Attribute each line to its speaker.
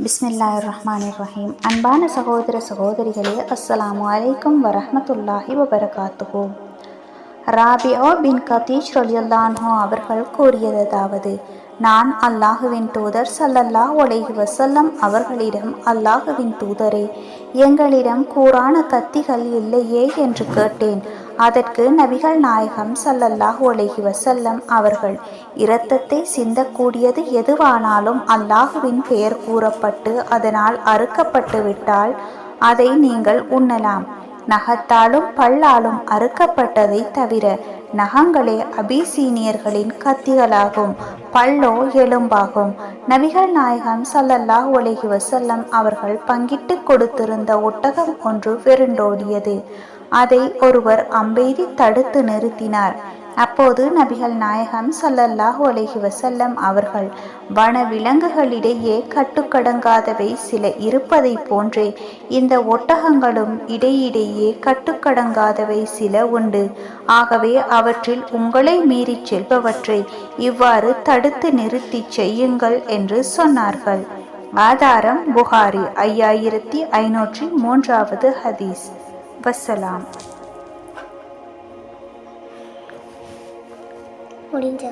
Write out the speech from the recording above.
Speaker 1: பிஸ்மில்லாஹிர்ரஹ்மானிர்ரஹீம். அன்பான சகோதர சகோதரிகளே, அஸ்ஸலாமு அலைக்கும் வரஹ்மத்துல்லாஹி வபரகாத்துஹு. ராபிஆ பின் கதீஜ் ரலியல்லாஹு அன்ஹு அவர்கள் கூறியதாவது: நான் அல்லாஹுவின் தூதர் ஸல்லல்லாஹு அலைஹி வஸல்லம் அவர்களிடம், அல்லாஹுவின் தூதரே, எங்களிடம் கூரான கத்திகள் இல்லையே என்று கேட்டேன். அதற்கு நபிகள் நாயகம் ஸல்லல்லாஹு அலைஹி வஸல்லம் அவர்கள், இரத்தத்தை சிந்தக்கூடியது எதுவானாலும் அல்லாஹுவின் பெயர் கூறப்பட்டு அதனால் அறுக்கப்பட்டு விட்டால் அதை நீங்கள் உண்ணலாம். நகத்தாலும் பல்லாலும் அறுக்கப்பட்டதை தவிர. நகங்களே அபிசீனியர்களின் கத்திகளாகும், பல்லோ எலும்பாகும். நபிகள் நாயகம் ஸல்லல்லாஹு அலைஹி வஸல்லம் அவர்கள் பங்கிட்டு கொடுத்திருந்த ஒட்டகம் ஒன்று வெருண்டோடியது. அதை ஒருவர் அம்பெய்தி தடுத்து நிறுத்தினார். அப்போது நபிகள் நாயகம் ஸல்லல்லாஹு அலைஹி வஸல்லம் அவர்கள், வன விலங்குகளிடையே கட்டுக்கடங்காதவை சில இருப்பதை போன்றே இந்த ஒட்டகங்களும் இடையிடையே கட்டுக்கடங்காதவை சில உண்டு. ஆகவே அவற்றில் உங்களை மீறி செல்பவற்றை இவ்வாறு தடுத்து நிறுத்தி செய்யுங்கள் என்று சொன்னார்கள். ஆதாரம் புகாரி 5503வது ஹதீஸ். வஸ்ஸலாம்.
Speaker 2: முடிஞ்சா